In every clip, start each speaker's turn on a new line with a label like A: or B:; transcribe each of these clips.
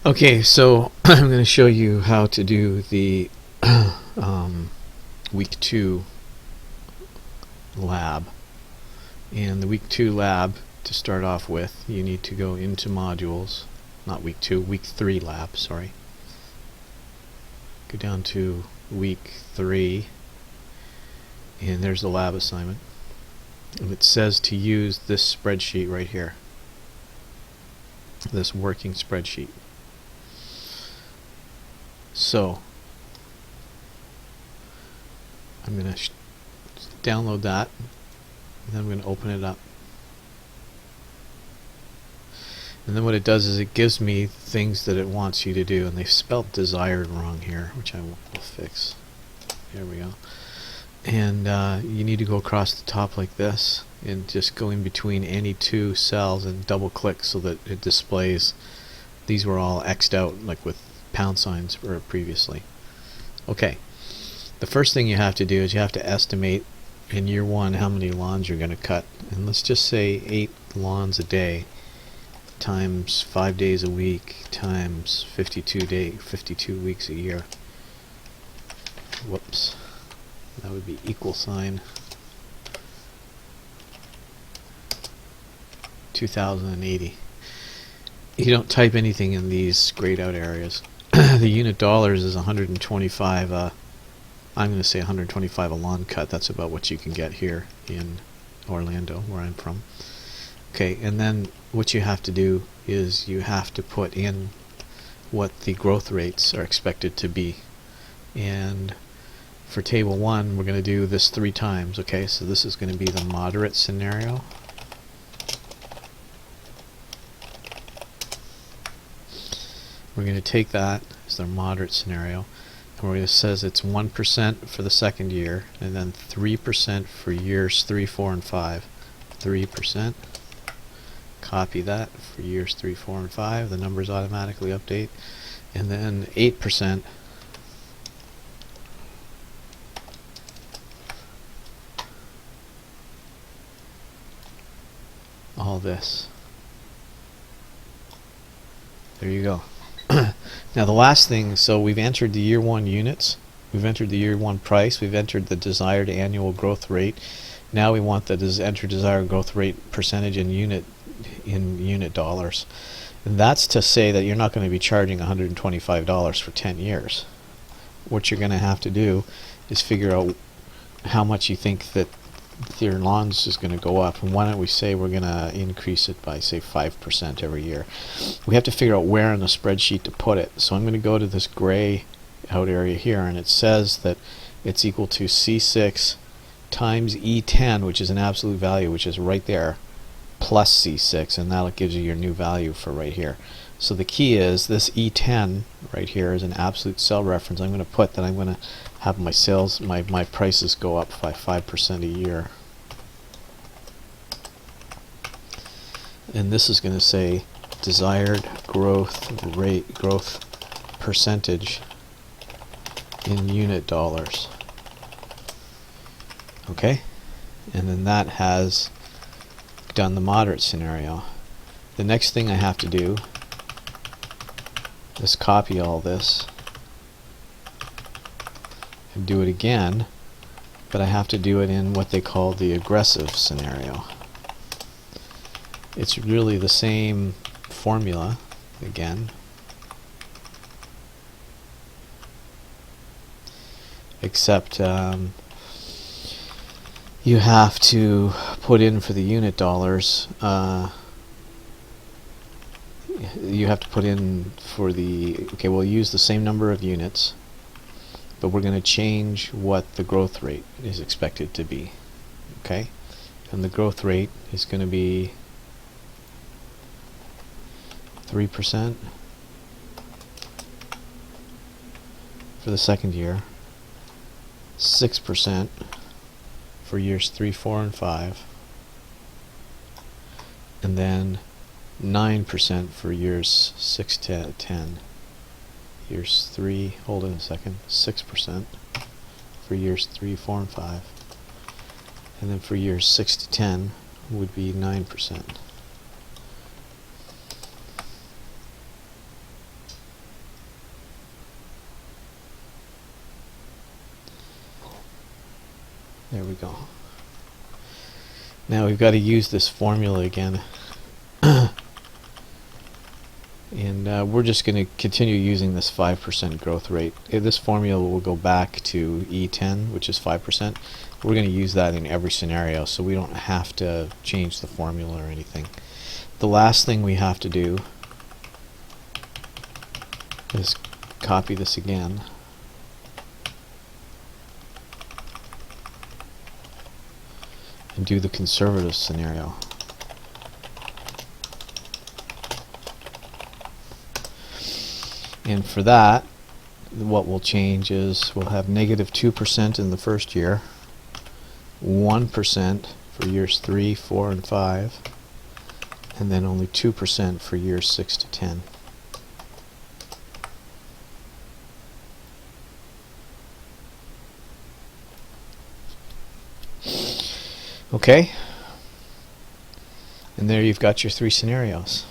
A: Okay, so I'm going to show you how to do the week 2 lab. And the week 2 lab, to start off with, you need to go into modules, not week 2, week 3 lab, sorry. Go down to week 3, and there's the lab assignment. And it says to use this spreadsheet right here, this working spreadsheet. So I'm going to download that, and then I'm going to open it up. And then what it does is it gives me things that it wants you to do, and they've spelled desired wrong here, which I will fix. There we go. And you need to go across the top like this and just go in between any two cells and double click so that it displays. These were all X'd out like with pound signs previously. Okay, the first thing you have to do is you have to estimate in year 1 how many lawns you're going to cut, and let's just say 8 lawns a day times 5 days a week times 52 weeks a year. Whoops, that would be equal sign 2080. You don't type anything in these grayed out areas. The unit dollars is 125. I'm going to say 125 a lawn cut. That's about what you can get here in Orlando, where I'm from. Okay, and then what you have to do is you have to put in what the growth rates are expected to be. And for table 1, we're going to do this 3 times. Okay, so this is going to be the moderate scenario. We're going to take that as their moderate scenario, and it says it's 1% for the second year, and then 3% for years 3, 4, and 5. 3%. Copy that for years 3, 4, and 5. The numbers automatically update. And then 8%. All this. There you go. Now the last thing, so we've entered the year 1 units, we've entered the year 1 price, we've entered the desired annual growth rate. Now we want the enter desired growth rate percentage in unit dollars. And that's to say that you're not going to be charging $125 for 10 years. What you're going to have to do is figure out how much you think that your lawns is going to go up, and why don't we say we're going to increase it by, say, 5% every year. We have to figure out where in the spreadsheet to put it. So I'm going to go to this gray out area here, and it says that it's equal to C6 times E10, which is an absolute value, which is right there, plus C6, and that gives you your new value for right here. So the key is this E10 right here is an absolute cell reference. I'm going to put that I'm going to have my sales, my prices go up by 5% a year. And this is going to say desired growth rate, growth percentage in unit dollars. Okay? And then that has done the moderate scenario. The next thing I have to do is copy all this and do it again, but I have to do it in what they call the aggressive scenario. It's really the same formula again, except you have to put in for the unit dollars, you have to put in for the, okay, we'll use the same number of units, but we're going to change what the growth rate is expected to be. Okay, and the growth rate is going to be 3% for the second year, 6% for years 3, 4, and 5, and then 9% for years 6 to 10. Years 3, hold on a second, 6% for years 3, 4, and 5. And then for years 6 to 10 would be 9%. There we go. Now we've got to use this formula again. And we're just going to continue using this 5% growth rate. This formula will go back to E10, which is 5%. We're going to use that in every scenario, so we don't have to change the formula or anything. The last thing we have to do is copy this again. And do the conservative scenario. And for that, what will change is we'll have negative 2% in the first year, 1% for years 3, 4, and 5, and then only 2% for years 6 to 10. Okay, and there you've got your 3 scenarios.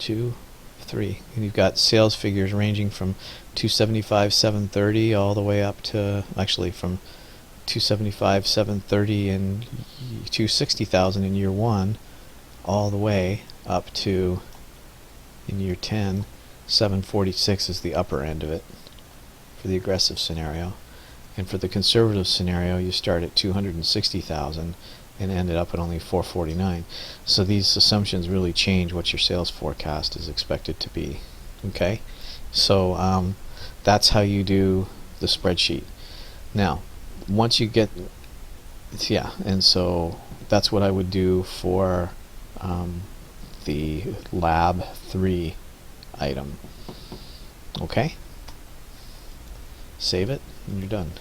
A: 2, 3, and you've got sales figures ranging from 275, 730 all the way up to, actually from 275, 730 and 260,000 in year 1 all the way up to, in year 10, 746 is the upper end of it for the aggressive scenario. And for the conservative scenario, you start at 260,000 and ended up at only 449. So these assumptions really change what your sales forecast is expected to be. Okay, so that's how you do the spreadsheet. Now, once you get, yeah, and so that's what I would do for the lab 3 item. Okay, save it and you're done.